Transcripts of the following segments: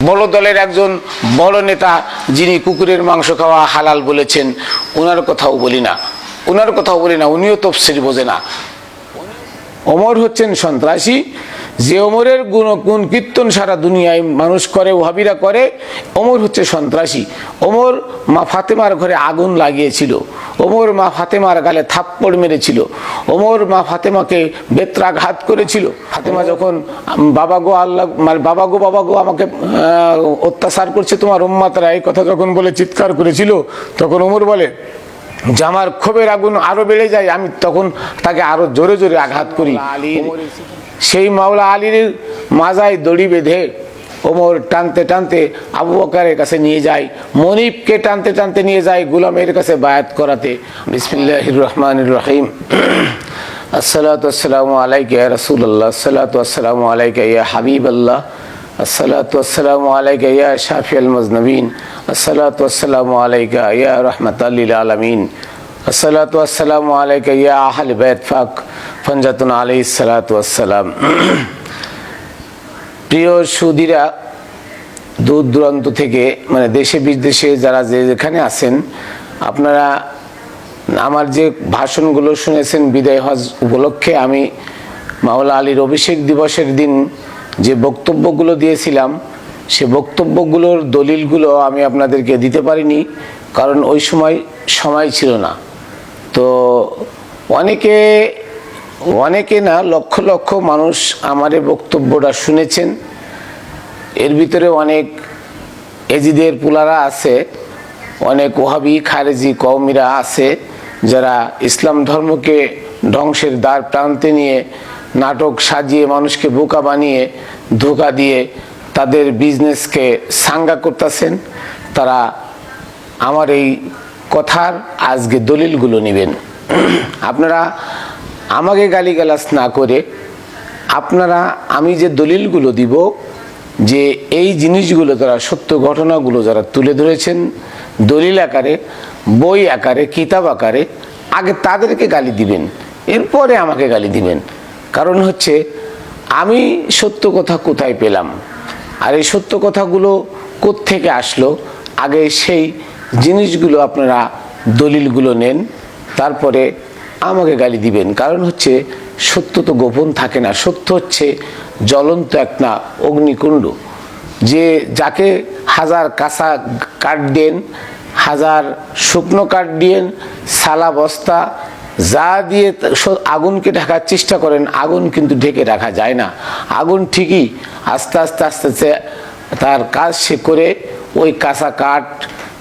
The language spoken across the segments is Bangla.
বড় দলের একজন বড় নেতা যিনি কুকুরের মাংস খাওয়া হালাল বলেছেন, ওনার কথাও বলি না, উনিও তফসির বোঝে না। ওমর হচ্ছেন সন্ত্রাসী। যে ওমরের গুণ কীর্তন সারা দুনিয়ায় মানুষ করে, ওহাবিরা করে, ওমর হচ্ছে সন্ত্রাসী। ওমর মা ফাতেমার ঘরে আগুন লাগিয়েছিল, ওমর মা ফাতেমার গালে থাপ্পড় মেরেছিল, ওমর মা ফাতেমাকে বেত্রাঘাত করেছিল। ফাতেমা যখন বাবা গো আল্লাহ, মানে বাবা গো আমাকে অত্যাচার করছে তোমার উম্মাতরা, এই কথা যখন বলে চিৎকার করেছিল, তখন ওমর বলে যে আমার ক্ষোভের আগুন আরো বেড়ে যায়, আমি তখন তাকে আরো জোরে জোরে আঘাত করি। সেই মাওলা আলীর মাজায় দড়ি বেঁধে ওমর টানতে টানতে আবু বকরের কাছে নিয়ে যায়, মনিবকে টানতে টানতে নিয়ে যায় গোলামের কাছে বায়াত করাতে। বিসমিল্লাহির রহমানির রহিম। আসসালাতু ওয়াসসালামু আলাইকা ইয়া রাসূলুল্লাহ, আসসালাতু ওয়াসসালামু আলাইকা ইয়া হাবিবাল্লাহ, আসসালাতু ওয়াসসালামু আলাইকা ইয়া শাফিউল মুজনিবিন, আসসালাতু ওয়াসসালামু আলাইকা ইয়া রাহমাতাল লিল আলামিন, আসসালাতু ওয়াসসালামু আলাইকা ইয়া আহলে বাইত পাক ফানজাতুন আলাইহিস সালাতু ওয়াসসালাম। প্রিয় সুধীরা, দূর দূরান্ত থেকে, মানে দেশে বিদেশে যারা যেখানে আছেন, আপনারা আমার যে ভাষণগুলো শুনেছেন বিদায় হজ উপলক্ষে, আমি মাওলা আলীর অভিষেক দিবসের দিন যে বক্তব্যগুলো দিয়েছিলাম, সে বক্তব্যগুলোর দলিলগুলো আমি আপনাদেরকে দিতে পারিনি, কারণ ওই সময় ছিল না। তো অনেকে না, লক্ষ লক্ষ মানুষ আমার এই বক্তব্যটা শুনেছেন। এর ভিতরে অনেক এজিদের পুলারা আছে, অনেক ওহাবি খারেজি কওমিরা আছে, যারা ইসলাম ধর্মকে ধ্বংসের দ্বার প্রান্তে নিয়ে নাটক সাজিয়ে মানুষকে বোকা বানিয়ে ধোঁকা দিয়ে তাদের বিজনেসকে সাঙ্গা করতেছেন। তারা আমার এই কথার আজকে দলিলগুলো নেবেন। আপনারা আমাকে গালিগালাজ না করে, আপনারা আমি যে দলিলগুলো দিব, যে এই জিনিসগুলো যারা সত্য ঘটনাগুলো যারা তুলে ধরেছেন দলিল আকারে, বই আকারে, কিতাব আকারে, আগে তাদেরকে গালি দিবেন, এরপরে আমাকে গালি দিবেন। কারণ হচ্ছে আমি সত্য কথা কোথায় পেলাম, আর এই সত্য কথাগুলো কোত্থেকে আসলো, আগে সেই জিনিসগুলো আপনারা দলিলগুলো নেন, তারপরে আমাকে গালি দিবেন। কারণ হচ্ছে সত্য তো গোপন থাকে না, সত্য হচ্ছে জ্বলন্ত একটা অগ্নিকুণ্ড। যে যাকে হাজার কাঁচা কাঠ দেন, হাজার শুকনো কাঠ দিয়েন, সালা বস্তা যা দিয়ে আগুনকে ঢাকার চেষ্টা করেন, আগুন কিন্তু ঢেকে রাখা যায় না। আগুন ঠিকই আস্তে আস্তে আস্তে আস্তে তার কাজ সে করে ওই কাঁচা কাঠ,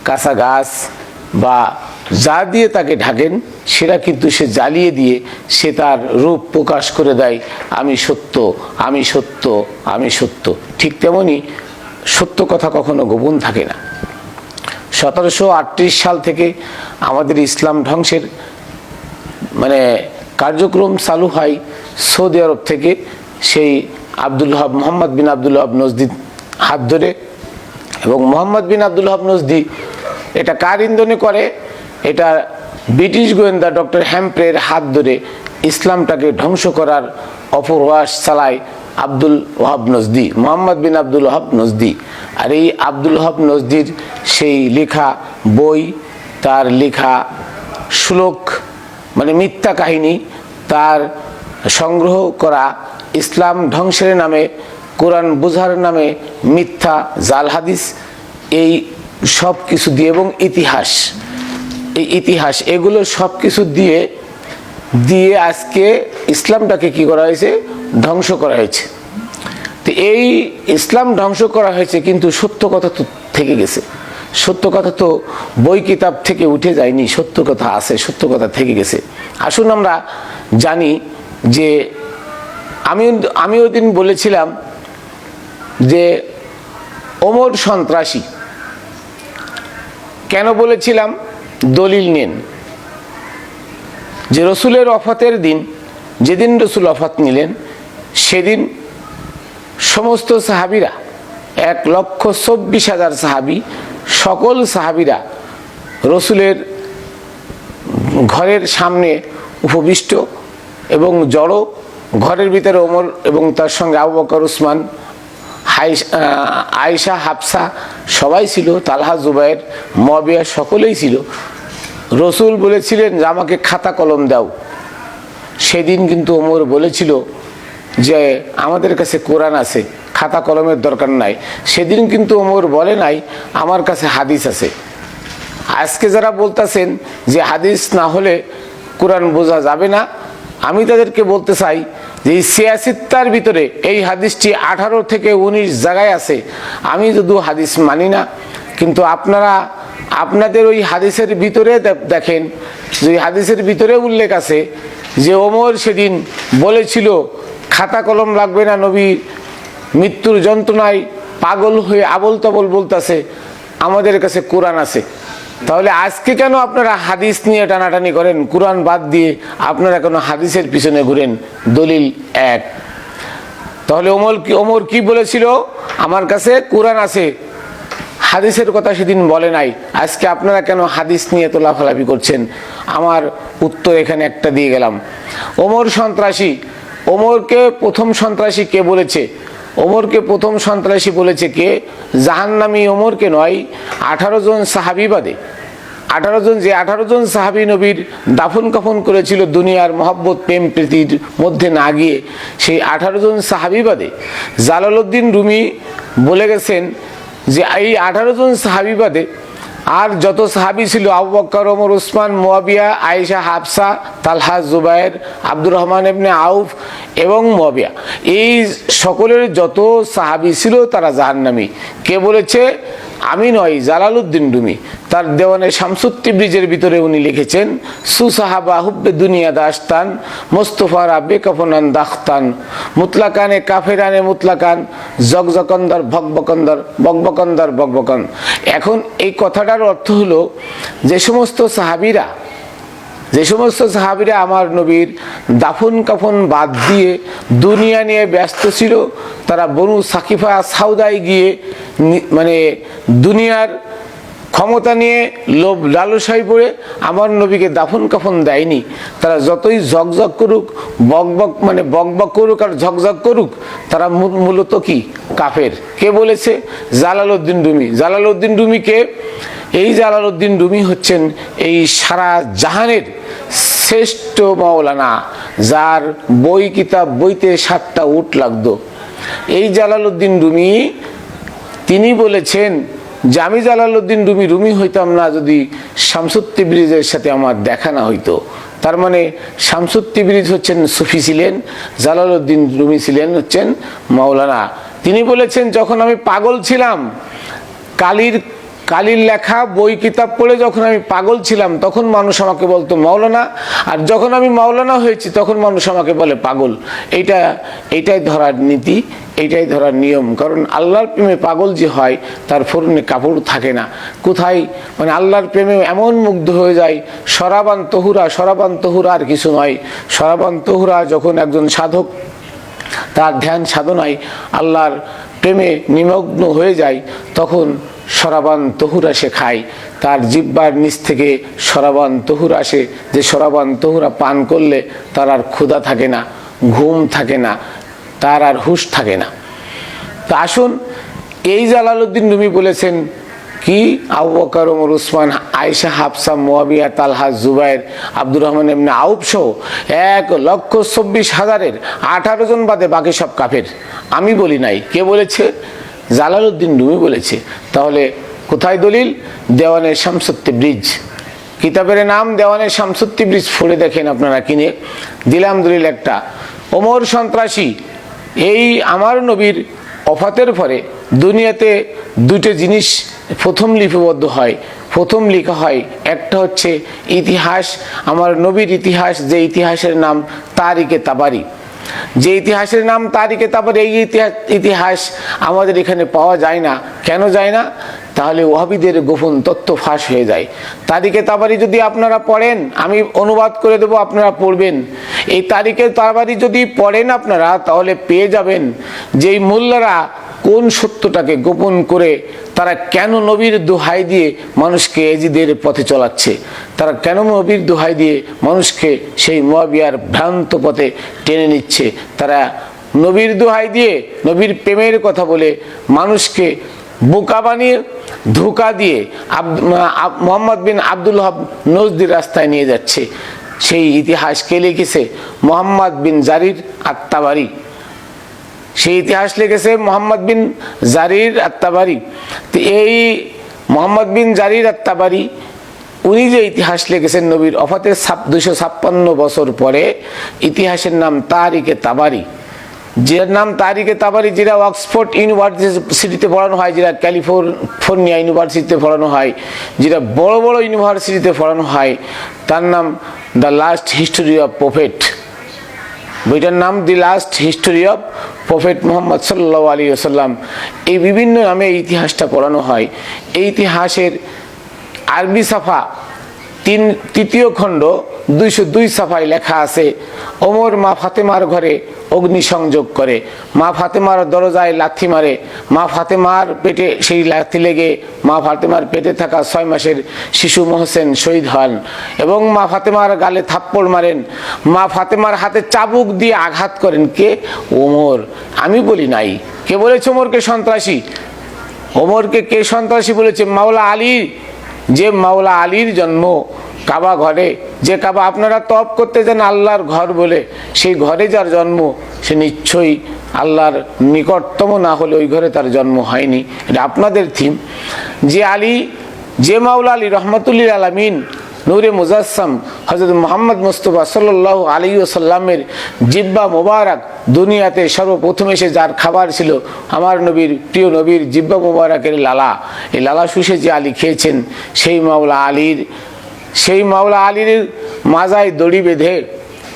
কাঁচা গাছ বা যা দিয়ে তাকে ঢাকেন, সেটা কিন্তু সে জ্বালিয়ে দিয়ে সে তার রূপ প্রকাশ করে দেয়, আমি সত্য, আমি সত্য, আমি সত্য। ঠিক তেমনি সত্য কথা কখনো গোপন থাকে না। 1738 সাল থেকে আমাদের ইসলাম ধ্বংসের মানে কার্যক্রম চালু হয় সৌদি আরব থেকে, সেই মোহাম্মদ বিন আব্দুল ওয়াহাব নজদির হাত ধরে। এবং মোহাম্মদ বিন আব্দুল ওয়াহাব নজদি এটা কার ইন্ধনে করে? এটা ব্রিটিশ গোয়েন্দা ডক্টর হ্যাম্প্রের হাত ধরে ইসলামটাকে ধ্বংস করার অপপ্রয়াস চালায় আব্দুল ওয়াহাব নজদি, মোহাম্মদ বিন আব্দুল ওয়াহাব নজদি। আর এই আব্দুল ওয়াহাব নজদির সেই লেখা বই, তার লেখা শ্লোক, মানে মিথ্যা কাহিনী, তার সংগ্রহ করা ইসলাম ধ্বংসের নামে, কোরআন বোঝার নামে মিথ্যা জাল হাদিস, এই সব কিছু দিয়ে, এবং ইতিহাস এগুলো সব কিছু দিয়ে আজকে ইসলামটাকে কি করা হয়েছে? ধ্বংস করা হয়েছে। তো এই ইসলাম ধ্বংস করা হয়েছে, কিন্তু সত্য কথা তো থেকে গেছে। সত্য কথা তো বই কিতাব থেকে উঠে যায়নি, সত্য কথা আছে, সত্য কথা থেকে গেছে। আসুন আমরা জানি যে আমি ওই দিন বলেছিলাম যে ওমর সন্ত্রাসী। কেন বলেছিলাম? দলিল নেন। যে রসুলের ওফাতের দিন, যেদিন রসুল ওফাত নিলেন, সেদিন সমস্ত সাহাবিরা, 1,24,000 সাহাবি, সকল সাহাবিরা রসুলের ঘরের সামনে উপবিষ্ট এবং জড়ো। ঘরের ভিতরে ওমর এবং তার সঙ্গে আবু বকর, উসমান, আয়েশা, হাফসা সবাই ছিল, তালহা, জুবায়ের, মুয়াবিয়া সকলেই ছিল। রসুল বলেছিলেন যে আমাকে খাতা কলম দাও। সেদিন কিন্তু ওমর বলেছিল যে আমাদের কাছে কোরআন আছে, খাতা কলমের দরকার নাই। সেদিন কিন্তু ওমর বলে নাই আমার কাছে হাদিস আছে। আজকে যারা বলতেছেন যে হাদিস না হলে কোরআন বোঝা যাবে না, আমি তাদেরকে বলতে চাই যে এই সিয়াসিত্তার ভিতরে এই হাদিসটি 18 থেকে 19 জায়গায় আছে। আমি যদিও হাদিস মানি না, কিন্তু আপনারা আপনাদের ওই হাদিসের ভিতরে দেখেন যে ওই হাদিসের ভিতরে উল্লেখ আছে যে ওমর সেদিন বলেছিল খাতা কলম লাগবে না, নবী মৃত্যুর যন্ত্রণায় পাগল হয়ে আবল তাবল বলতেছে আমাদের কাছে কোরআন আছে। তাহলে আজকে কেন আপনারা হাদিস নিয়ে টানাটানি করেন? কোরআন বাদ দিয়ে আপনারা কেন হাদিসের পিছনে ঘুরেন? দলিল এক। তাহলে ওমর কি বলেছিল? আমার কাছে কোরআন আছে, হাদিসের কথা সেদিন বলে নাই। আজকে আপনারা কেন হাদিস নিয়ে তোলাফালাফি করছেন? আমার উত্তর এখানে একটা দিয়ে গেলাম। ওমর সন্ত্রাসী। ওমরকে প্রথম সন্ত্রাসী কে বলেছে? ওমরকে প্রথম সন্ত্রাসী বলেছে কে? জাহান্নামী ওমরকে নয়, 18 জন সাহাবী বাদে। 18 জন, যে 18 জন সাহাবী নবীর দাফন কাফন করেছিল দুনিয়ার মহব্বত প্রেম প্রীতির মধ্যে না গিয়ে, সেই 18 জন সাহাবী বাদে জালালউদ্দিন রুমি বলে গেছেন যে এই 18 জন সাহাবী বাদে আর যত সাহাবী ছিল, আবু বকর, ওমর, উসমান, মুয়াবিয়া, আয়েশা, হাফসা, তালহা, জুবায়ের, আব্দুর রহমান ইবনে আউফ এবং মুয়াবিয়া, এই সকলের যত সাহাবী ছিল তারা জাহান্নামী। কে বলেছে? আমি নয়, জালালউদ্দিন রুমি তার দেওয়ানে শামসুত তিবরিজের ভিতরে উনি লিখেছেন, সুসাহাবা হুব্বে দুনিয়া দাস্তান, মোস্তফারা বেকফনান দাখতান, মুতলাকানে কাফেরানে মুতলাকান, জগজকন্দর ভকবকন্দর বকবকন্দর বকবকন। এখন এই কথাটার অর্থ হলো যে সমস্ত সাহাবীরা আমার নবীর দাফন কাফন বাদ দিয়ে দুনিয়া নিয়ে ব্যস্ত ছিল, তারা বনু সাকিফা সাউদায় গিয়ে মানে দুনিয়ার ক্ষমতা নিয়ে লোভ লালসায় পড়ে আমার নবীকে দাফন কাফন দেয়নি। তারা যতই ঝকঝক করুক, বকবক করুক আর ঝকঝক করুক, তারা মূলত কি? কাফের। কে বলেছে? Jalaluddin Rumi. জালালউদ্দিন রুমি কে? এই জালালউদ্দিন রুমি হচ্ছেন এই সারা জাহানের শ্রেষ্ঠ মাওলানা, যার বই কিতাব বইতে 7টা উট লাগতো। এই জালালউদ্দিন রুমি তিনি বলেছেন যে আমি জালালউদ্দিন রুমি হইতাম না যদি শামসুত তিবরিজের সাথে আমার দেখা না হইতো। তার মানে শামসুত তিবরিজ হচ্ছেন সুফি ছিলেন, জালালউদ্দিন রুমি ছিলেন হচ্ছেন মাওলানা। তিনি বলেছেন যখন আমি পাগল ছিলাম, কালির লেখা বই কিতাব পড়ে যখন আমি পাগল ছিলাম, তখন মানুষ আমাকে বলতো মাওলানা, আর যখন আমি মাওলানা হয়েছি তখন মানুষ আমাকে বলে পাগল। এইটাই ধরার নীতি, এইটাই ধরার নিয়ম। কারণ আল্লাহর প্রেমে পাগল যে হয় তার ফরনে কাপড় থাকে না। কোথায় মানে আল্লাহর প্রেমে এমন মুগ্ধ হয়ে যায়, সরাবান তহুরা আর কিছু নয়। সরাবান তহুরা যখন একজন সাধক তার ধ্যান সাধনায় আল্লাহর প্রেমে নিমগ্ন হয়ে যায়, তখন সরাবান তহুরা সে খায়। তার জিহ্বার নিচ থেকে সরাবান তহুরা আসে, যে সরাবান তহুরা পান করলে তার আর ক্ষুধা থাকে না, ঘুম থাকে না, তার আর হুঁশ থাকে না। তা আসুন, এই জালালউদ্দিন রুমি বলেছেন কি? আবু বকর, ওমর, উসমান, আয়েশা, হাফসা, মুয়াবিয়া, তালহা, জুবায়ের, আব্দুর রহমান ইবনে আউফ সহ 1,24,000-এর 18 জন বাদে বাকি সব কাফের। আমি বলি নাই। কে বলেছে? জালালউদ্দিন রুমি বলেছে। তাহলে কোথায় দলিল? দেওয়ানে শামসুত তিবরিজ, কিতাবের নাম দেওয়ানে শামসুত তিবরিজ, পড়ে দেখেন আপনারা কিনে। দিলাম দলিল একটা। ওমর সন্ত্রাসী। এই আমার নবীর ওফাতের পরে দুনিয়াতে দুটো জিনিস প্রথম লিপিবদ্ধ হয়, প্রথম লেখা হয়। একটা হচ্ছে ইতিহাস, আমার নবীর ইতিহাস, যে ইতিহাসের নাম তারিখে তাবারি। যে ইতিহাসের নাম তারিখে তাবারি, এই ইতিহাস আমাদের এখানে পাওয়া যায় না। কেন যায় না? তাহলে ওয়াহাবিদের গোপন তথ্য ফাঁস হয়ে যায়। তারিখে তাবারি যদি আপনারা পড়েন, আমি অনুবাদ করে দেবো, আপনারা পড়বেন। এই তারিখে তাবারি যদি পড়েন আপনারা, তাহলে পেয়ে যাবেন যে এই মোল্লারা কোন সত্যটাকে গোপন করে তারা কেন নবীর দোহাই দিয়ে মানুষকে এজিদের পথে চলাচ্ছে, তারা কেন নবীর দোহাই দিয়ে মানুষকে সেই মুয়াবিয়ার ভ্রান্ত পথে টেনে নিচ্ছে, তারা নবীর দোহাই দিয়ে, নবীর প্রেমের কথা বলে মানুষকে বোকা বানিয়ে ধোঁকা দিয়ে মোহাম্মদ বিন আব্দুল ওয়াহাব নজদির রাস্তায় নিয়ে যাচ্ছে। সেই ইতিহাস কে লিখেছে? মোহাম্মদ বিন জারির আত-তাবারি। সেই ইতিহাস লিখেছে মোহাম্মদ বিন জারির আত-তাবারি। তো এই মোহাম্মদ বিন জারির আত-তাবারি উনি যে ইতিহাস লিখেছেন নবীর ওফাতের 256 বছর পরে, ইতিহাসের নাম তারিখে তাবারি। যার নাম তারিখে তাবারি, যেটা অক্সফোর্ড ইউনিভার্সিটিতে পড়ানো হয়, যেটা ক্যালিফোর্নিয়া ইউনিভার্সিটিতে পড়ানো হয়, যেটা বড় বড় ইউনিভার্সিটিতে পড়ানো হয়, তার নাম the last history of prophet. বইটার নাম the last history of prophet Muhammad সাল্লাল্লাহু আলাইহি ওয়াসাল্লাম। এই বিভিন্ন নামে এই ইতিহাসটা পড়ানো হয়। এই ইতিহাসের আরবি সাফা তৃতীয় খণ্ড 202 সাফায় লেখা আছে, ওমর মা ফাতেমার ঘরে অগ্নিসংযোগ করে, মা ফাতেমার দরজায় লাথি মারে, মা ফাতেমার পেটে সেই লাথি লেগে মা ফাতেমার পেটে থাকা 6 মাসের শিশু মোহসেন শহীদ হন, এবং মা ফাতেমার গালে থাপ্পড় মারেন, মা ফাতেমার হাতে চাবুক দিয়ে আঘাত করেন। কে? ওমর। আমি বলি নাই। কে বলেছে ওমরকে সন্ত্রাসী? ওমরকে কে সন্ত্রাসী বলেছে? মাওলা আলী। যে মাওলা আলীর জন্ম কাবা ঘরে, যে কাবা আপনারা তওয়াফ করতে যান আল্লাহর ঘর বলে, সেই ঘরে যার জন্ম, সে নিশ্চয়ই আল্লাহর নিকটতম না হলে ওই ঘরে তার জন্ম হয়নি। এটা আপনাদের থিম। যে আলী, যে মাওলা আলী রহমাতুল্লিল আলামিন নূরে মুজাসসাম হযরত মুহাম্মদ মুস্তাফা সাল্লাল্লাহু আলাইহি ওয়াসাল্লামের জিব্বা মোবারক দুনিয়াতে সর্বপ্রথম এসে যার খাবার ছিল, আমার নবীর প্রিয় নবীর জিব্বা মোবারকের লালা, এই লালা শুষে যে আলী খেয়েছেন, সেই মাওলা আলীর মাজায় দড়ি বেঁধে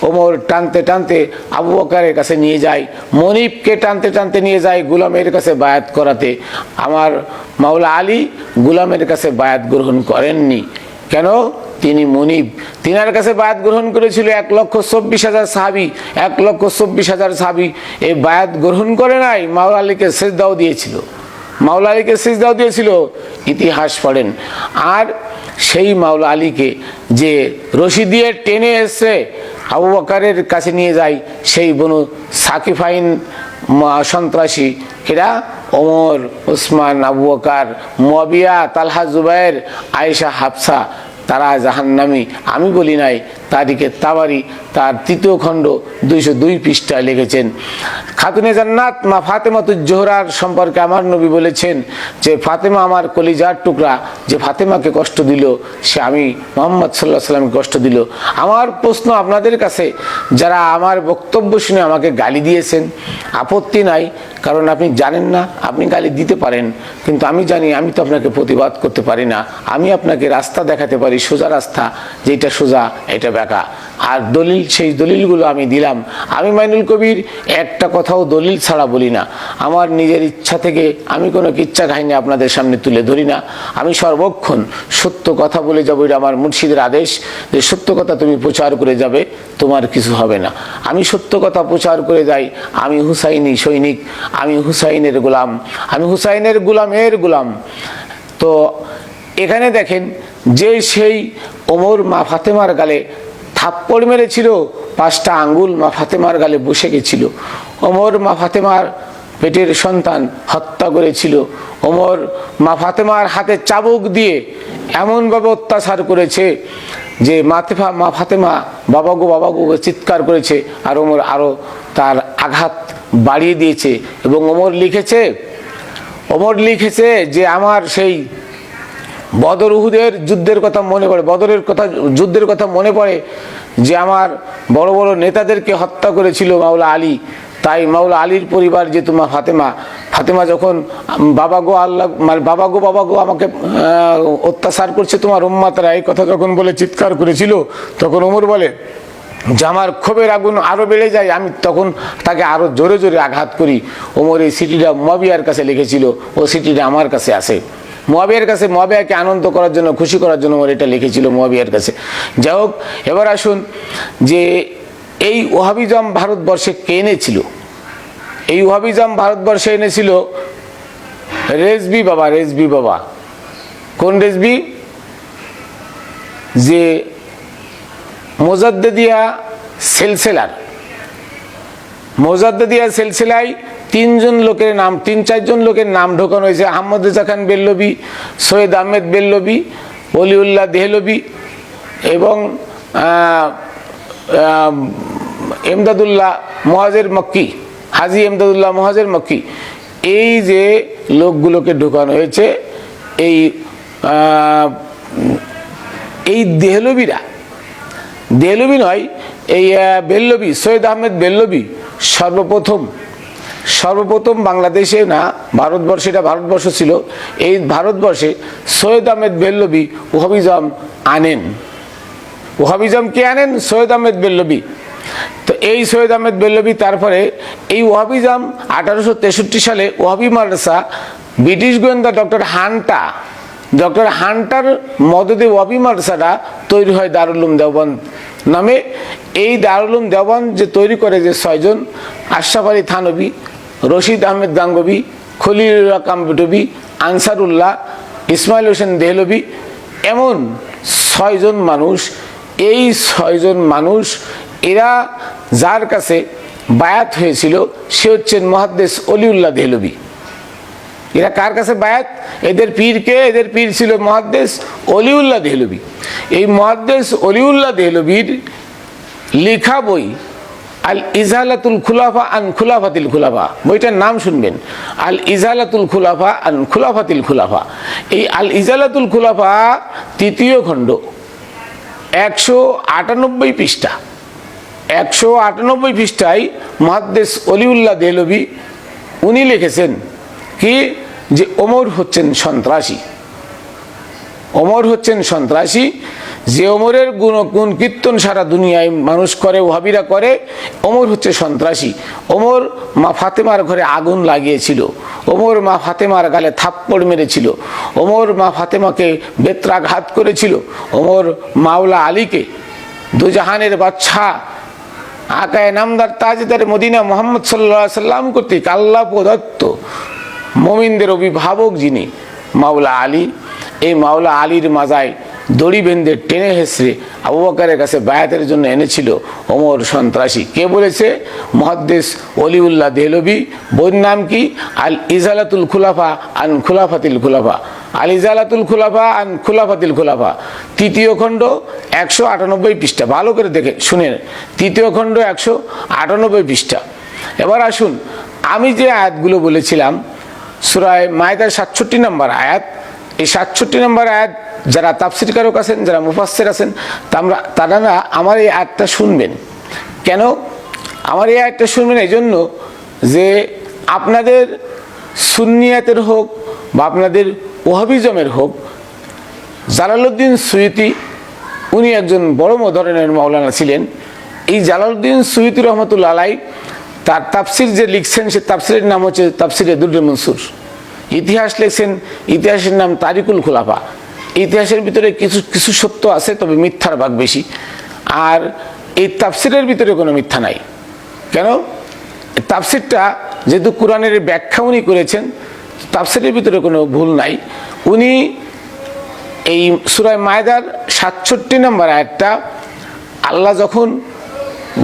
ওমর টানতে টানতে আবু বকরের কাছে নিয়ে যায়, মনিবকে টানতে টানতে নিয়ে যায় গোলামের কাছে বায়াত করাতে। আমার মাওলা আলী গোলামের কাছে বায়াত গ্রহণ করেননি। কেন? তিনি মনিব। তিনার কাছে বায়াত গ্রহণ করেছিল 1,24,000 সাহাবী। 1,24,000 সাহাবী এই বায়াত গ্রহণ করে নাই, মাওলা আলীকে সিজদাও দিয়েছিল। মাওলা আলীকে সিজদাও দিয়েছিল, ইতিহাস পড়েন। আর সেই মাওলা আলীকে যে রশি দিয়ে টেনে এসে আবু বকরের কাছে নিয়ে যায়, সেই বনু সাকিফাইন সন্ত্রাসী, এরা ওমর, ওসমান, আবু বকর, মুয়াবিয়া, তালহা, জুবায়ের, আয়েশা, হাফসা, তারা জাহান্নামী। আমি বলি নাই। তারিখে তাবারি তার তৃতীয় খণ্ড 202 পৃষ্ঠায় লিখেছেন। খাতুনে জান্নাত মা ফাতেমাতুজ জোহরার সম্পর্কে আমার নবী বলেছেন যে ফাতেমা আমার কলিজার টুকরা, যে ফাতেমাকে কষ্ট দিল সে আমি মুহাম্মদ সাল্লাল্লাহু আলাইহি ওয়াসাল্লামকে কষ্ট দিল। আমার প্রশ্ন আপনাদের কাছে, যারা আমার বক্তব্য শুনে আমাকে গালি দিয়েছেন, আপত্তি নাই, কারণ আপনি জানেন না, আপনি গালি দিতে পারেন, কিন্তু আমি জানি আমি তো আপনাকে প্রতিবাদ করতে পারি না। আমি আপনাকে রাস্তা দেখাতে পারি, সোজা রাস্তা, যেটা সোজা এটা বেঁকা। আর দলিল, সেই দলিলগুলো আমি দিলাম। আমি মাইনুল কবির একটা কথাও দলিল ছাড়া বলি না। আমার নিজের ইচ্ছা থেকে আমি কোনো কিচ্ছা কাহিনী আপনাদের সামনে তুলে ধরি না। আমি সর্বক্ষণ সত্য কথা বলে যাবো, এটা আমার মুর্শিদের আদেশ যে সত্য কথা তুমি প্রচার করে যাবে, তোমার কিছু হবে না। আমি সত্য কথা প্রচার করে যাই। আমি হুসাইনি সৈনিক, আমি হুসাইনের গোলাম, আমি হুসাইনের গোলামের গোলাম। তো এখানে দেখেন যে সেই ওমর মা ফাতেমার গালে থাপ্পড় মেরেছিল, 5টা আঙ্গুল মা ফাতেমার গালে বসে গেছিল। ওমর মা ফাতেমার পেটের সন্তান হত্যা করেছিল। ওমর মা ফাতেমার হাতে চাবুক দিয়ে এমনভাবে অত্যাচার করেছে যে মা ফাতেমা বাবা গো চিৎকার করেছে, আর ওমর আরো তার আঘাত বাড়িয়ে দিয়েছে। এবং ওমর লিখেছে যে আমার সেই বদর উহুদের যুদ্ধের কথা মনে পড়ে, যুদ্ধের কথা মনে পড়ে যে আমার বড় বড় নেতাদেরকে হত্যা করেছিল মাওলা আলী। তাই মাওলা আলীর পরিবার যে তোমার ফাতেমা যখন বাবা গো আমাকে অত্যাচার করছে তোমার উম্মাতরা, এই কথা যখন বলে চিৎকার করেছিল, তখন ওমর বলে যে আমার ক্ষোভের আগুন আরো বেড়ে যায়, আমি তখন তাকে আরো জোরে জোরে আঘাত করি। ওমর এই চিঠিটা মুয়াবিয়ার কাছে লিখেছিল, ও চিঠিটা আমার কাছে আছে। মুয়াবিয়ার কাছে, মুয়াবিয়াকে আনন্দ করার জন্য, খুশি করার জন্য ওর এটা লিখেছিল মুয়াবিয়ার কাছে। যাই হোক, এবার আসুন যে এই ওহাবিজম ভারতবর্ষে কে এনেছিল? এই ওহাবিজম ভারতবর্ষে এনেছিল রেজবি বাবা। কোন রেজবি? যে মুজাদ্দিদিয়া সিলসিলার মোজাদ্দেদিয়া সিলসিলায় তিন চারজন লোকের নাম ঢোকানো হয়েছে। আহমদ রেজা খান বেল্লবী, সৈয়দ আহমেদ বেল্লবী, অলিউল্লাহ দেহলবী এবং এমদাদুল্লাহ মহাজের মক্কি, হাজি এমদাদুল্লাহ মহাজের মক্কি, এই যে লোকগুলোকে ঢোকানো হয়েছে। এই দেহলবী নয়, এই বেল্লবী, সৈয়দ আহমেদ বেল্লবী সর্বপ্রথম বাংলাদেশে না, ভারতবর্ষে, এটা ভারতবর্ষ ছিল, এই ভারতবর্ষে সৈয়দ আহমেদ বেল্লবী ওহাবিজম আনেন। ওহাবিজম কে আনেন? সৈয়দ আহমেদ বেল্লবী। তো এই সৈয়দ আহমেদ বেল্লবী তারপরে এই ওহাবিজম 1863 সালে ওহাবি মাদ্রাসা, ব্রিটিশ গোয়েন্দা ডক্টর হান্টার মদদে ওয়াবি মাদ্রাসাটা তৈরি হয় দারুল উলুম দেওবন্দ নামে। এই দারুল উলুম দেওবন্দ যে তৈরি করে যে 6 জন, আশরাফ আলী থানভী, রশিদ আহমেদ গাঙ্গোবী, খলিলুল্লাহ কাম্বোটবী, আনসারুল্লাহ, ইসমাইল হোসেন দেহলবী, এমন 6 জন মানুষ। এই 6 জন মানুষ, এরা যার কাছে বায়াত হয়েছিল সে হচ্ছেন মুহাদ্দিস অলিউল্লাহ দেহলবী। এরা কার কাছে বায়াত? এদের পীরকে, এদের পীর ছিল মুহাদ্দিস অলিউল্লাহ দেহলবী। এই মুহাদ্দিস অলিউল্লাহ দেহলবীর লেখা বই আল ইজালাতুল খুলাফা আন খুলাফাতিল খুলাফা, বইটার নাম শুনবেন, আল ইজালাতুল খুলাফা আন খুলাফাতিল খুলাফা। এই আল ইজালাতুল খুলাফা 3য় খণ্ড, 198 পৃষ্ঠা। 198 পৃষ্ঠায় মুহাদ্দিস অলিউল্লাহ দেহলবী উনি লিখেছেন কি, যে ওমর হচ্ছেন সন্ত্রাসী। ওমর হচ্ছেন সন্ত্রাসী, যে ওমরের গুণ কীর্তন সারা দুনিয়ায় মানুষ করে, ওহাবিরা করে। ওমর হচ্ছে সন্ত্রাসী। ওমর মা ফাতেমার ঘরে আগুন লাগিয়েছিল, ওমর মা ফাতেমার গালে থাপ্পড় মেরেছিল, ওমর মা ফাতেমাকে বেত্রাঘাত করেছিল, ওমর মাওলা আলীকে, দুজাহানের বাদশা আকায়ে নামদার তাজদার মদিনা মুহাম্মদ সাল্লাল্লাহু আলাইহি সাল্লাম কর্তৃক আল্লাহ প্রদত্ত মুমিনদের অভিভাবক যিনি মাওলা আলী, এই মাওলা আলীর মাজায় দড়ি বেঁধে টেনে হেসড়ে আবু বকরের কাছে বায়াতের জন্য এনেছিল ওমর সন্ত্রাসী। কে বলেছে? মুহাদ্দিস অলিউল্লাহ দেহলবী। বইয়ের নাম কি? আল ইজালাতুল খুলাফা আন খুলাফাতিল খুলাফা। আল ইজালাতুল খুলাফা আন খুলাফাতিল খুলাফা, 3য় খণ্ড, 198 পৃষ্ঠা। ভালো করে দেখে শুনেন, 3য় খণ্ড, 198 পৃষ্ঠা। এবার আসুন, আমি যে আয়াতগুলো বলেছিলাম সূরা মায়েদার 67 নম্বর আয়াত, এই 67 নম্বর আয়াত যারা তাফসীরকারক আছেন, যারা মুফাসসির আছেন, তারা না আমার এই আয়াতটা শুনবেন। কেন আমার এই আয়াতটা শুনবেন? এই জন্য যে আপনাদের সুন্নিয়াতের হোক বা আপনাদের ওহাবিজমের হোক, জালালউদ্দিন সুয়ুতি উনি একজন বড় ধরনের মাওলানা ছিলেন। এই জালালউদ্দিন সুয়ুতি রহমতুল্লাহ আলাইহি তার তাফসির যে লিখছেন, সে তাফসিরের নাম হচ্ছে তাফসিরে দুররে মনসুর। ইতিহাস লিখছেন, ইতিহাসের নাম তারিকুল খুলাফা। ইতিহাসের ভিতরে কিছু সত্য আছে, তবে মিথ্যার ভাগ বেশি। আর এই তাফসিরের ভিতরে কোনো মিথ্যা নাই। কেন? তাফসিরটা যেহেতু কোরআনের ব্যাখ্যা উনি করেছেন, তাফসিরের ভিতরে কোনো ভুল নাই। উনি এই সূরা মায়েদার 67 নম্বর আয়াতটা আল্লাহ যখন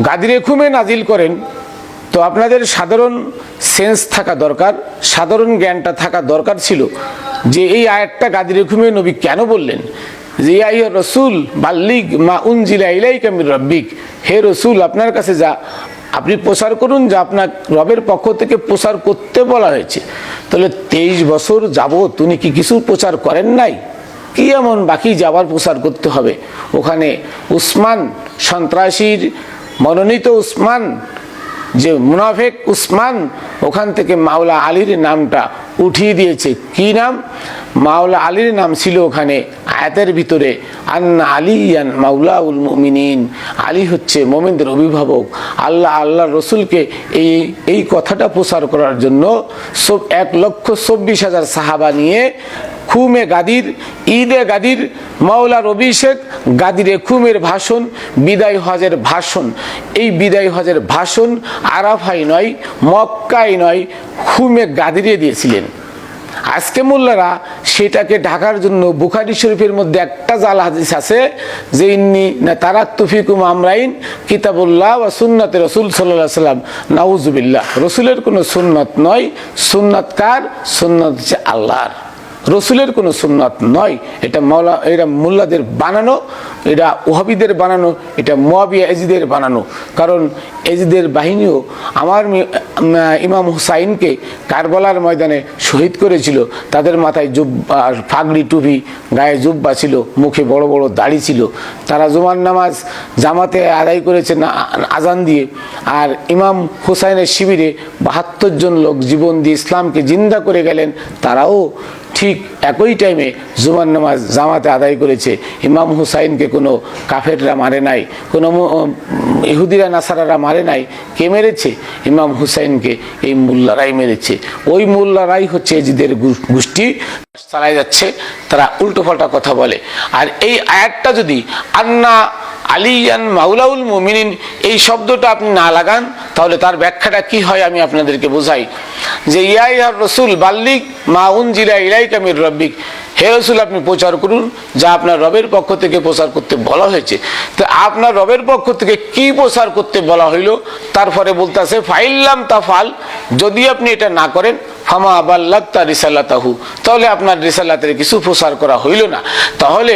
গাদিরে খুমে নাজিল করেন, তো আপনাদের সাধারণ সেন্স থাকা দরকার, সাধারণ জ্ঞানটা থাকা দরকার ছিল যে এই আয়াতটা গাদিরে খুমে নবী কেন বললেন, যে ইয়া আইয়ুর রাসূল বাল্লিগ মা উনজিলা ইলাইকা মির রাব্বিক, হে রসুল আপনার কাছে যা আপনি প্রচার করুন, যা আপনার রবের পক্ষ থেকে প্রচার করতে বলা হয়েছে। তাহলে 23 বছর যাবত উনি কি কিছু প্রচার করেন নাই? কি এমন বাকি যাবার প্রচার করতে হবে? ওখানে উসমান সন্ত্রাসীর মনোনীত উসমান, যে মুনাফেক উসমান, ওখান থেকে মাওলা আলীর নামটা উঠিয়ে দিয়েছে। কি নাম? মাওলা আলীর নাম ছিল ওখানে আয়াতের ভিতরে আন্না আলিয়ান মাওলাউল মুমিনিন, আলী হচ্ছে মুমিনদের অভিভাবক। আল্লাহ রসুলকে এই কথাটা প্রচার করার জন্য 1,24,000 সাহাবা নিয়ে খুমে গাদির, ঈদে গাদির, মাওলার অভিষেক, গাদিরে খুমের ভাষণ, বিদায় হজের ভাষণ। এই বিদায় হজের ভাষণ আরাফায় নয়, মক্কায় নয়, খুমে গাদিরে দিয়েছিলেন। আজকে মোল্লারা সেটাকে ঢাকার জন্য বুখারী শরীফের মধ্যে একটা জাল হাদিস আছে যে ইন্নী না তারাক্তু ফিকুম আমরাইন কিতাবুল্লাহ ওয়া সুন্নাতে রাসূল সাল্লাল্লাহু আলাইহি ওয়াসাল্লাম। নাউজুবিল্লাহ, রসুলের কোনো সুন্নাত নয়। সুন্নাত কার? সুন্নাত হচ্ছে আল্লাহর, রসুলের কোনো সুন্নাত নয়। এটা এটা মোল্লাদের বানানো, এটা ওহাবিদের বানানো, এটা মুয়াবিয়া এজিদের বানানো। কারণ এজিদের বাহিনীও আমার ইমাম হুসাইনকে কারবালার ময়দানে শহীদ করেছিল। তাদের মাথায় ফাগড়ি টুপি, গায়ে জুব্বা ছিল, মুখে বড় বড় দাড়ি ছিল। তারা জুমার নামাজ জামাতে আদায় করেছে আজান দিয়ে। আর ইমাম হুসাইনের শিবিরে 72 জন লোক জীবন দিয়ে ইসলামকে জিন্দা করে গেলেন। তারাও ঠিক একই টাইমে জুমার নামাজ জামাতে আদায় করেছে। ইমাম হুসাইনকে কোনো কাফেররা মারে নাই, কোনো ইহুদিরা নাসারারা মারে নাই। কে মেরেছে? ইমাম হুসাইনকে এই মোল্লারাই মেরেছে। ওই মোল্লারাই হচ্ছে এজিদের গোষ্ঠী চালাই যাচ্ছে, তারা উল্টো পাল্টা কথা বলে। আর এই আয়াতটা যদি আন্না আলিয়ান মাওলাউল মুমিনিন এই শব্দটা আপনি না লাগান, তাহলে তার ব্যাখ্যাটা কি হয় আমি আপনাদেরকে বোঝাই। যে ইয়া রসুল বাল্লিগ মা উনজিলা ইলাইকা মির রাব্বিক, হে রসুল আপনি প্রচার করুন যা আপনার রবের পক্ষ থেকে প্রচার করতে বলা হয়েছে। তো আপনার রবের পক্ষ থেকে কি প্রচার করতে বলা হইল? তারপরে বলতেছে ফাইল্লাম তাফাল, যদি আপনি এটা না করেন ফামা বাল্লাগতা রিসালাতাহু, তাহলে আপনার রিসালাতের কিছু প্রচার করা হইল না। তাহলে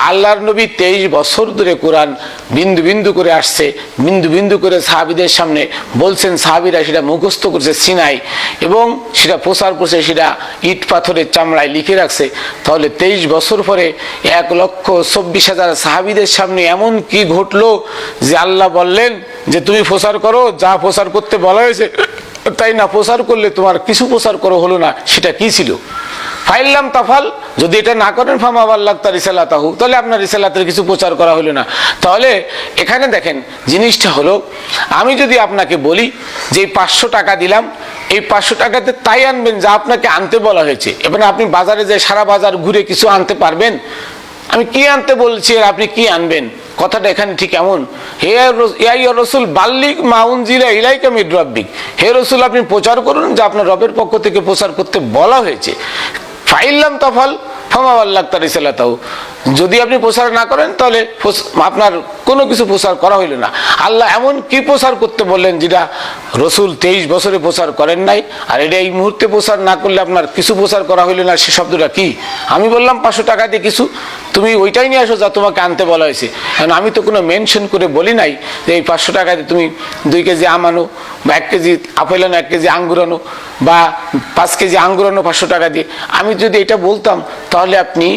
আল্লাহর নবী 23 বছর ধরে কোরআন বিন্দু বিন্দু করে আসছে, বিন্দু বিন্দু করে সাহাবীদের সামনে বলছেন, সাহাবীরা সেটা মুখস্থ করছে সিনাই এবং সেটা প্রচার করছে, সেটা ইট পাথরের চামড়ায় লিখে রাখছে। তাহলে 23 বছর পরে 1,24,000 সাহাবীদের সামনে এমন কি ঘটলো যে আল্লাহ বললেন যে তুমি প্রচার করো, যা প্রচার করতে বলা হয়েছে তাই না প্রচার করলে তোমার কিছু প্রচার করা হলো না, সেটা কি ছিল? ফাইল্লাম তাফাল, যদি এটা না করেন ফামা বাল্লাগতা রিসালাতাহু, তাহলে আপনার রিসালাতের কিছু প্রচার করা হলো না। তাহলে এখানে দেখেন জিনিসটা হলো, আমি যদি আপনাকে বলি যে 500 টাকা দিলাম, এই 500 টাকাতে তাই আনবেন যা আপনাকে আনতে বলা হয়েছে। এবার আপনি বাজারে যে সারা বাজার ঘুরে কিছু আনতে পারবেন? আমি কি আনতে বলছি আর আপনি কি আনবেন? কথাটা এখানে ঠিক এমন, হে রসুল বাল্লিগ মা উনজিলা ইলাইকা মির রাব্বিক, হে রসুল আপনি প্রচার করুন যা আপনার রবের পক্ষ থেকে প্রচার করতে বলা হয়েছে। ফাইল্লাম তাফাল ফামা বাল্লাগতা রিসালাতাহু, যদি আপনি প্রচার না করেন তাহলে আপনার কোনো কিছু প্রচার করা হইল না। আল্লাহ এমন কি প্রচার করতে বললেন যেটা রসুল 23 বছরে প্রচার করেন নাই, আর এটা এই মুহূর্তে প্রচার না করলে আপনার কিছু প্রচার করা হইল না? সে শব্দটা কি? আমি বললাম 500 টাকা দিয়ে কিছু, তুমি ওইটাই নিয়ে আসো যা তোমাকে আনতে বলা হয়েছে। কারণ আমি তো কোনো মেনশন করে বলি নাই যে এই 500 টাকা দিয়ে তুমি 2 কেজি আম আনো, বা 1 কেজি আপেল আনো, 1 কেজি আঙ্গুর আনো, বা 5 কেজি আঙ্গুর আনো 500 টাকা দিয়ে। আমি যদি এটা বলতাম তাহলে আপনি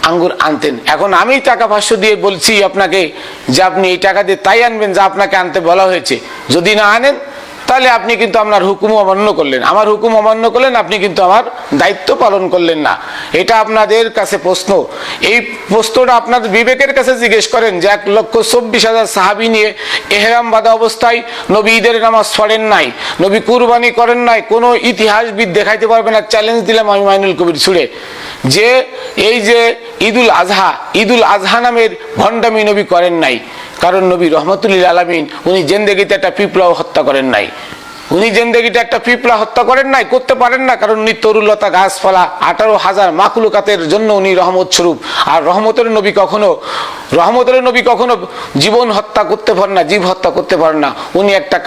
আঙ্গুর আনতেন। এখন আমি টাকা 500 দিয়ে বলছি আপনাকে যে আপনি এই টাকা দিয়ে তাই আনবেন যা আপনাকে আনতে বলা হয়েছে। যদি না আনেন তাহলে আপনি কিন্তু আপনার হুকুম অমান্য করলেন, আমার হুকুম অমান্য করলেন, আপনি কিন্তু আমার দায়িত্ব পালন করলেন না। এটা আপনাদের কাছে প্রশ্ন। এই প্রশ্নটা আপনাদের বিবেকের কাছে জিজ্ঞেস করেন যে 1,24,000 সাহাবী নিয়ে এহরাম বাঁধা অবস্থায় নবী ঈদের নামাজ পড়েন নাই, নবী কুরবানি করেন নাই, কোনো ইতিহাসবিদ দেখাইতে পারবে না। চ্যালেঞ্জ দিলাম আমি মাইনুল কবির ছুড়ে, যে এই যে ঈদুল আজহা নামের ভণ্ডামি নবী করেন নাই। কারণ নবী রহমতুল্লিল আলামিন উনি জিন্দেগিতে একটা পিঁপড়াও হত্যা করেন নাই, উনি জিন্দেগিতে একটা পিঁপড়া হত্যা করেন নাই, করতে পারেন না। কারণ উনি তরুলতা গাছপালা 18,000 মাখলুকাতের জন্য উনি রহমত স্বরূপ। আর রহমতের নবী কখনো জীবন হত্যা করতে পারেন না, জীব হত্যা করতে পারেন না। উনি একটা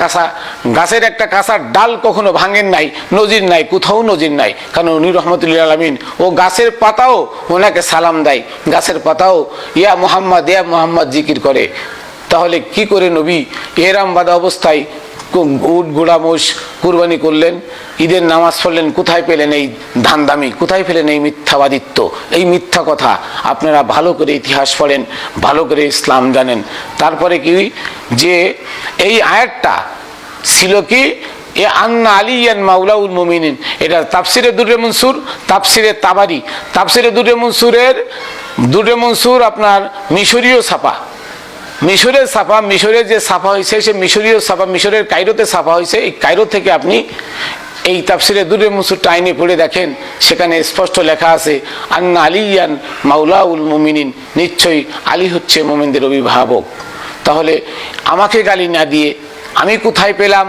গাছের একটা কাঁচার ডাল কখনো ভাঙেন নাই, নজির নাই, কোথাও নজির নাই। কারণ উনি রহমতুল্লিল আলামিন ও গাছের পাতাও ওনাকে সালাম দেয়, গাছের পাতাও ইয়া মুহাম্মদ জিকির করে। তাহলে কি করে নবী এহরাম বাঁধা অবস্থায় উট ঘোড়া মোষ কুরবানি করলেন, ঈদের নামাজ পড়লেন? কোথায় পেলেন এই ধান্দামি? কোথায় পেলেন এই মিথ্যাবাদিত্ব, এই মিথ্যা কথা? আপনারা ভালো করে ইতিহাস পড়েন, ভালো করে ইসলাম জানেন। তারপরে কি যে এই আয়াতটা ছিল কি এ আন্না আলিয়ান মাওলাউল মুমিনিন, এটা তাফসিরে দুররে মনসুর, তাফসিরে তাবারি, তাফসিরে দুররে মনসুর আপনার মিশরীয় ছাপা, মিশরের ছাপা, মিশরে যে ছাপা হয়েছে সে মিশরীয় ছাপা, মিশরের কায়রোতে ছাপা হয়েছে। এই কায়রো থেকে আপনি এই তাফসিরে দুররে মনসুরটা আইনে পড়ে দেখেন, সেখানে স্পষ্ট লেখা আছে আন্না আলিয়ান মাওলাউল মুমিনিন, নিশ্চয়ই আলী হচ্ছে মুমিনদের অভিভাবক। তাহলে আমাকে গালি না দিয়ে আমি কোথায় পেলাম?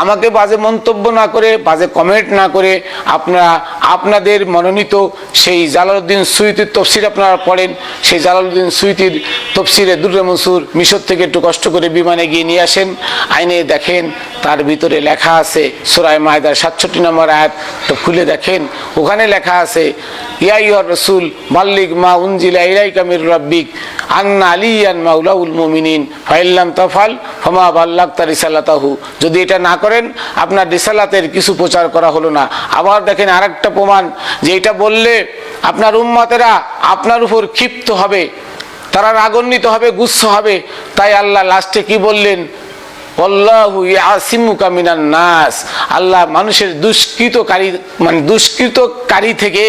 আমাকে বাজে মন্তব্য না করে, বাজে কমেন্ট না করে আপনারা আপনাদের মনোনীত সেই জালালউদ্দিন সুয়ুতির তফসির আপনারা পড়েন। সেই জালালউদ্দিন সুয়ুতির তফসিরে দুররে মনসুর মিশর থেকে একটু কষ্ট করে বিমানে গিয়ে নিয়ে আসেন, আইনে দেখেন তার ভিতরে লেখা আছে সূরা মায়দার 67 নম্বর আয়াত, তো খুলে দেখেন, ওখানে লেখা আছে ইয়া আইয়ুহার রাসূল বাল্লিগ মা উনজিলা ইলাইকা মির রাব্বিক আন্না আলিয়ান মাওলাউল মুমিনিন ফাইল্লাম তাফাল ফামা বাল্লাগতা রিসালাতাহু। যদি এটা না করেন আপনার রিসালাতের কিছু প্রচার করা হলো না। আবার দেখেন আরেকটা প্রমাণ যে এটা বললে আপনার উম্মতেরা আপনার উপর ক্ষিপ্ত হবে, তারা রাগান্বিত হবে, গুসসা হবে। তাই আল্লাহ লাস্টে কি বললেন? আল্লাহু ইয়াসিমুকা মিনান নাস। আল্লাহ মানুষের দুষ্কৃতকারী মানে দুষ্কৃতকারী থেকে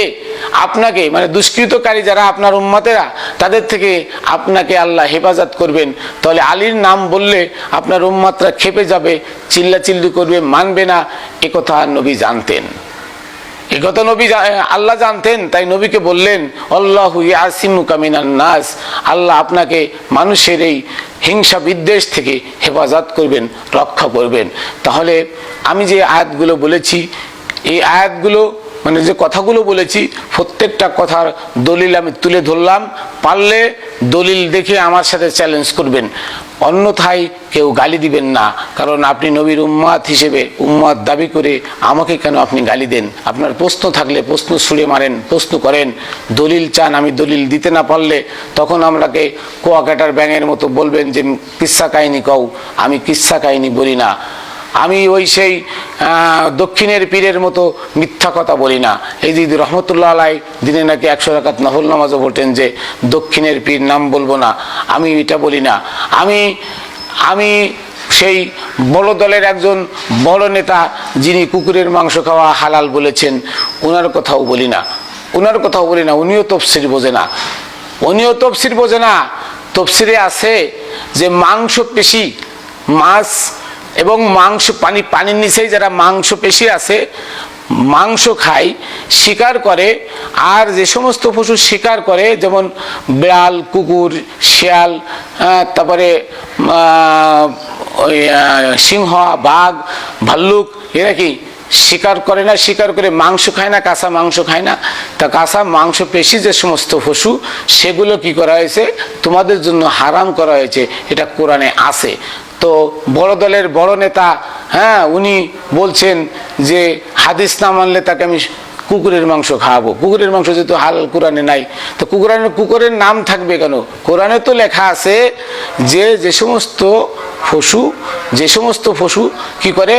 আপনাকে মানে দুষ্কৃতকারী যারা আপনার উম্মতেরা তাদের থেকে আপনাকে আল্লাহ হেফাজত করবেন। তাহলে আলীর নাম বললে আপনার উম্মতরা খেপে যাবে, চিল্লাচিল্লি করবে, মানবে না। একথা নবী জানতেন, একথা নবী আল্লাহ জানতেন। তাই নবীকে বললেন আল্লাহু ইয়াসিমুকা মিনান নাস, আল্লাহ আপনাকে মানুষের এই হিংসা বিদ্বেষ থেকে হেফাজত করবেন, রক্ষা করবেন। তাহলে আমি যে আয়াতগুলো বলেছি, এই আয়াতগুলো মানে যে কথাগুলো বলেছি প্রত্যেকটা কথার দলিল আমি তুলে ধরলাম। পারলে দলিল দেখে আমার সাথে চ্যালেঞ্জ করবেন, অন্যথায় কেউ গালি দিবেন না। কারণ আপনি নবীর উম্মাত হিসেবে উম্মাত দাবি করে আমাকে কেন আপনি গালি দেন? আপনার প্রশ্ন থাকলে প্রশ্ন ছুঁড়ে মারেন, প্রশ্ন করেন। দলিল চান, আমি দলিল দিতে না পারলে তখন আমরাকে কুয়াকাটার ব্যাঙের মতো বলবেন যে কিস্সা কাহিনী কও। আমি কিস্সা কাহিনী বলি না, আমি ওই সেই দক্ষিণের পীরের মতো মিথ্যা কথা বলি না। এই যে রহমতুল্লাহ আলাই দিনে নাকি 100 রাকাত নফল নামাজও বলতেন যে দক্ষিণের পীর নাম বলবো না, আমি এটা বলি না। আমি সেই বড় দলের একজন বড় নেতা যিনি কুকুরের মাংস খাওয়া হালাল বলেছেন, ওনার কথাও বলি না, ওনার কথাও বলি না। উনিও তফসির বোঝে না, উনিও তফসির বোঝে না। তফসিরে আছে যে মাংস পেশি, মাছ এবং মাংস পানির নিচেই যারা মাংস পেশি আছে, মাংস খায়, শিকার করে। আর যে সমস্ত পশু শিকার করে যেমন বিড়াল, কুকুর, শিয়াল, তারপরে ওই সিংহ, বাঘ, ভাল্লুক, এরা কি শিকার করে না? শিকার করে মাংস খায় না, কাঁচা মাংস খায় না। তা কাঁচা মাংস পেশি যে সমস্ত পশু, সেগুলো কি করা হয়েছে? তোমাদের জন্য হারাম করা হয়েছে, এটা কোরআনে আছে। তো বড় দলের বড় নেতা উনি বলছেন যে হাদিস না মানলে তাকে আমি কুকুরের মাংস খাওয়াবো। কুকুরের মাংস যেহেতু হালাল কোরআনে নাই, তো কুকুরের নাম থাকবে কেন? কোরআনে তো লেখা আছে যে যে সমস্ত পশু কি করে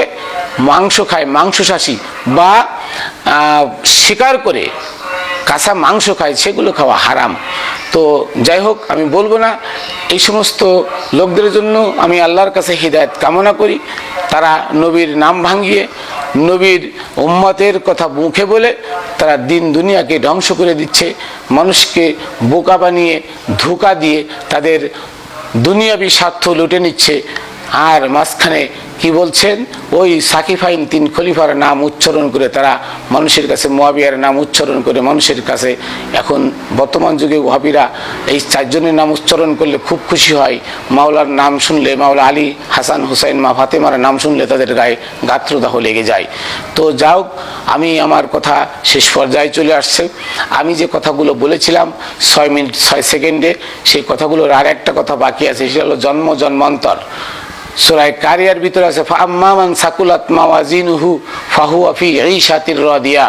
মাংস খায়, মাংসশাসী বা শিকার করে কাঁচা মাংস খায়, সেগুলো খাওয়া হারাম। তো যাই হোক, আমি বলবো না। এই সমস্ত লোকদের জন্য আমি আল্লাহর কাছে হিদায়াত কামনা করি। তারা নবীর নাম ভাঙিয়ে, নবীর উম্মতের কথা মুখে বলে তারা দিন দুনিয়াকে ধ্বংস করে দিচ্ছে, মানুষকে বোকা বানিয়ে ধোঁকা দিয়ে তাদের দুনিয়াবি স্বার্থ লুটে নিচ্ছে। আর মাঝখানে কি বলছেন? ওই সাকিফাইন 3 খলিফার নাম উচ্চারণ করে তারা মানুষের কাছে, মুয়াবিয়ার নাম উচ্চারণ করে মানুষের কাছে, এখন বর্তমান যুগে ওয়াহাবিরা এই 4 জনের নাম উচ্চারণ করলে খুব খুশি হয়। মাওলার নাম শুনলে, মাওলা আলী, হাসান, হুসাইন, মা ফাতেমার নাম শুনলে তাদের গায়ে গাত্রদাহ লেগে যায়। তো যাও, আমি আমার কথা শেষ পর্যায়ে চলে আসছে। আমি যে কথাগুলো বলেছিলাম 6 মিনিট 6 সেকেন্ডে, সেই কথাগুলোর আর একটা কথা বাকি আছে, সেটা হলো জন্ম জন্মান্তর। সূরা কারিয়ার ভিতরে আছে ফাআম্মা মান সাকুলাত মাওয়াজিনুহু ফাহুয়া ফি ঈশাতির রাদিয়া।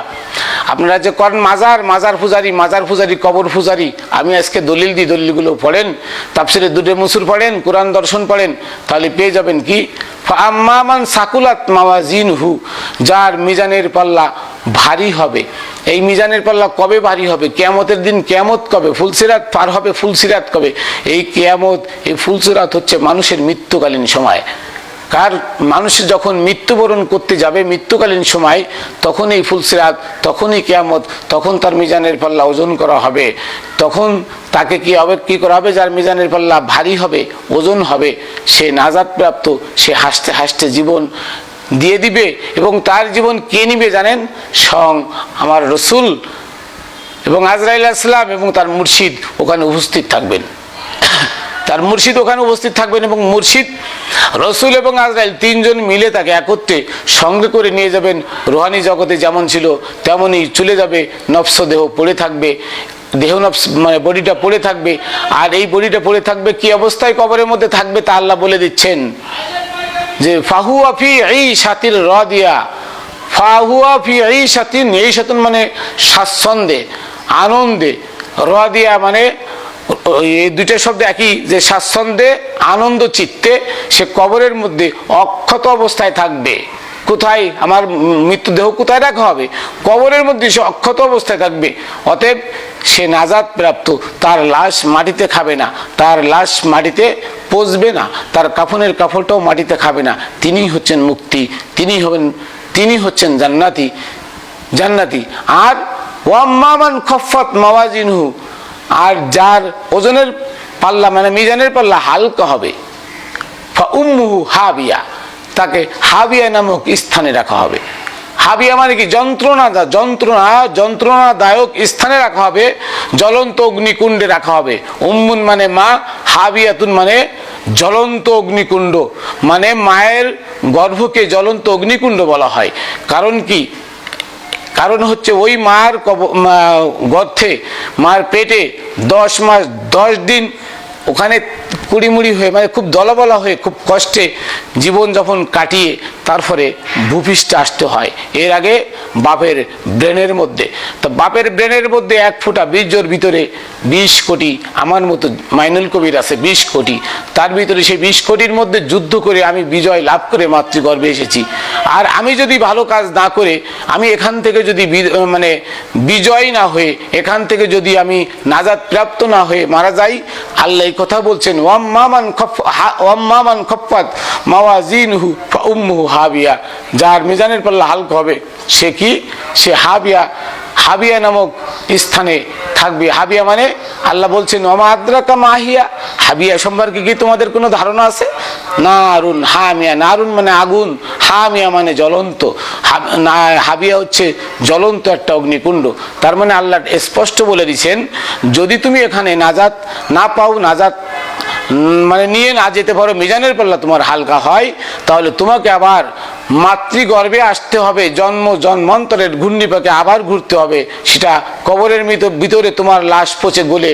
আপনারা যে করেন মাজার পূজারি, কবর পূজারি, আমি আজকে দলিল দিই, দলিলগুলো পড়েন, তাফসিরে দুররে মনসুর পড়েন, কোরআন দর্শন পড়েন, তাহলে পেয়ে যাবেন কি ফাআম্মা মান সাকুলাত মাওয়াজিনুহু, যার মিজানের পাল্লা ভারী হবে। এই মিজানের পাল্লা কবে ভারী হবে? কিয়ামতের দিন। কিয়ামত কবে? ফুলসিরাত পার হবে। ফুলসিরাত কবে? এই কিয়ামত, এই ফুলসিরাত হচ্ছে মানুষের মৃত্যুকালীন সময়। মানুষ যখন মৃত্যুবরণ করতে যাবে মৃত্যুকালীন সময়, তখন এই ফুলসিরাত, তখনই কিয়ামত, তখন তার মিজানের পাল্লা ওজন করা হবে। তখন তাকে কি করা হবে? যার মিজানের পাল্লা ভারী হবে, ওজন হবে, সে নাজাত প্রাপ্ত, সে হাসতে হাসতে জীবন দিয়ে দিবে। এবং তার জীবন কে নিবে জানেন? স্বয়ং আমার রসুল এবং আজরাইল আলাইহিস সালাম এবং তার মুর্শিদ ওখানে উপস্থিত থাকবেন। তার মুর্শিদ ওখানে উপস্থিত থাকবেন এবং মুর্শিদ, রসুল এবং আজরাইল তিনজন মিলে তাকে একত্রে সঙ্গে করে নিয়ে যাবেন। রুহানি জগতে যেমন ছিল তেমনই চলে যাবে, নফস দেহ পড়ে থাকবে, দেহ নফস মানে বডিটা পড়ে থাকবে। আর এই বডিটা পড়ে থাকবে কি অবস্থায় কবরের মধ্যে থাকবে তা আল্লাহ বলে দিচ্ছেন যে ফাহুয়া ফি ঈশাতির রাদিয়া, ফাহুয়া ফি ঈশাতিন, ঈশাতুন মানে স্বাচ্ছন্দ্যে, আনন্দে, রাদিয়া মানে এই দুইটা শব্দ একই, যে স্বাচ্ছন্দ্যে আনন্দ চিত্তে সে কবরের মধ্যে অক্ষত অবস্থায় থাকবে। কোথায়? আমার মৃত্যুদেহ কোথায় রাখা হবে? কবরের মধ্যে সে অক্ষত অবস্থায় থাকবে। অতএব সে নাজাত প্রাপ্ত, তার লাশ মাটিতে খাবে না, তার লাশ মাটিতে পচবে না, তার কাফনের কাপড়টাও মাটিতে খাবে না। তিনি হচ্ছেন মুক্তি, তিনি হচ্ছেন জান্নাতি, জান্নাতি। আর ওয়াম্মা মান খাফফাত মাওয়াজিনহু, আর যার ওজনের পাল্লা মানে মিজানের পাল্লা হালকা হবে, ফা উম্মুহু হাবিয়া, তাকে হাবিয়া নামক স্থানে রাখা হবে। হাবিয়া মানে কি? যন্ত্রণাদায়ক স্থানে রাখা হবে, জ্বলন্ত অগ্নিকুণ্ডে রাখা হবে। উম্মুন মানে মা, হাবিয়াতুন মানে জ্বলন্ত অগ্নিকুণ্ড, মানে মায়ের গর্ভকে জ্বলন্ত অগ্নিকুণ্ড বলা হয়। কারণ কি? কারণ হচ্ছে ওই মার গর্ভে, মার পেটে 10 মাস 10 দিন ওখানে কুড়িমুড়ি হয়ে মানে খুব দলাবলা হয়ে খুব কষ্টে জীবন যাপন কাটিয়ে তারপরে ভূপৃষ্ঠে আসতে হয়। এর আগে বাপের ব্রেনের মধ্যে, তো বাপের ব্রেনের মধ্যে 1 ফোঁটা বীর্যর ভিতরে 20 কোটি, আমার মতো মাইনুল কবির আছে 20 কোটি, তার ভিতরে সেই 20 কোটির মধ্যে যুদ্ধ করে আমি বিজয় লাভ করে মাতৃগর্ভে এসেছি। আর আমি যদি ভালো কাজ না করে, আমি এখান থেকে যদি মানে বিজয় না হয়ে, এখান থেকে যদি আমি নাজাত প্রাপ্ত না হয়ে মারা যাই, আল্লাহ এই কথা বলছেন ওয়াম্মা মান খাফফাত মাওয়াজিনহু ফা উম্মুহু হাবিয়া, যার মিজানের পাল্লা হালকা হবে সে কি? সে হাবিয়া নামক স্থানে থাকবে। হাবিয়া মানে আল্লাহ বলছেন ওমা আদরাকা মাহিয়া, হাবিয়া সম্পর্কে কি তোমাদের কোনো ধারণা আছে? নারুন হামিয়া, নারুন মানে আগুন, হামিয়া মানে জ্বলন্ত। হাবিয়া হচ্ছে জ্বলন্ত একটা অগ্নিকুণ্ড। তার মানে আল্লাহ স্পষ্ট বলে দিয়েছেন, যদি তুমি এখানে নাজাত না পাও, নাজাত মানে নিয়ে না যেতে পারো, মিজানের পাল্লা তোমার হালকা হয়, তাহলে তোমাকে আবার মাতৃগর্ভে আসতে হবে, জন্মান্তরের ঘূর্ণিপাকে আবার ঘুরতে হবে। সেটা কবরের ভিতরে তোমার লাশ পচে গলে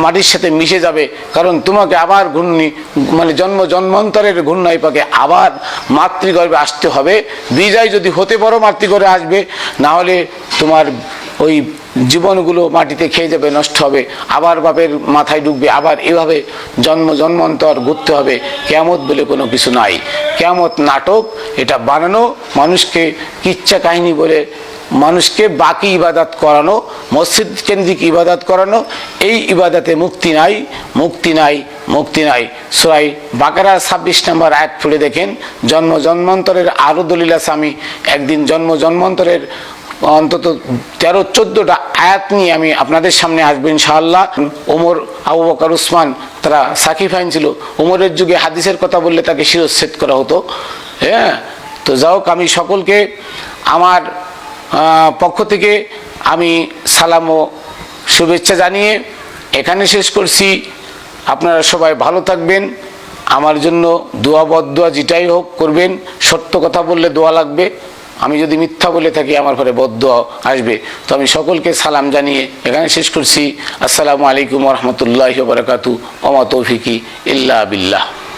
মাটির সাথে মিশে যাবে, কারণ তোমাকে আবার মানে জন্মান্তরের ঘূর্ণিপাকে আবার মাতৃগর্ভে আসতে হবে। বিজয় যদি হতে পারো মাতৃগর্ভে আসবে, না হলে তোমার ওই জীবনগুলো মাটিতে খেয়ে যাবে, নষ্ট হবে, আবার বাপের মাথায় ঢুকবে, আবার এভাবে জন্মান্তর ঘুরতে হবে। কিয়ামত বলে কোনো কিছু নাই, কিয়ামত নাটক, এটা বানানো, মানুষকে কিচ্ছা কাহিনী বলে মানুষকে বাকি ইবাদত করানো, মসজিদ কেন্দ্রিক ইবাদত করানো। এই ইবাদতে মুক্তি নাই, মুক্তি নাই, মুক্তি নাই। সূরা বাকারা 26 নম্বর আয়াত পড়ে দেখেন। জন্মান্তরের আরো দলিল আছে। আমি একদিন জন্মান্তরের অন্তত 13-14টা আয়াত নিয়ে আমি আপনাদের সামনে আসবো ইনশাআল্লাহ। ওমর, আবু বকর, উসমান তারা সাকিব আইন ছিল। ওমরের যুগে হাদিসের কথা বললে তাকে শিরচ্ছেদ করা হতো। হ্যাঁ, তো যাও, আমি সকলকে আমার পক্ষ থেকে আমি সালাম ও শুভেচ্ছা জানিয়ে এখানে শেষ করছি। আপনারা সবাই ভালো থাকবেন। আমার জন্য দোয়া বদদোয়া যেটাই হোক করবেন। সত্য কথা বললে দোয়া লাগবে, আমি যদি মিথ্যা বলে থাকি আমার পরে বদদোয়া আসবে। তো আমি সকলকে সালাম জানিয়ে এখানে শেষ করছি। আসসালামু আলাইকুম ওয়া রাহমাতুল্লাহি ওয়া বারাকাতুহু। ওয়া মা তৌফিকি ইল্লা বিল্লাহ।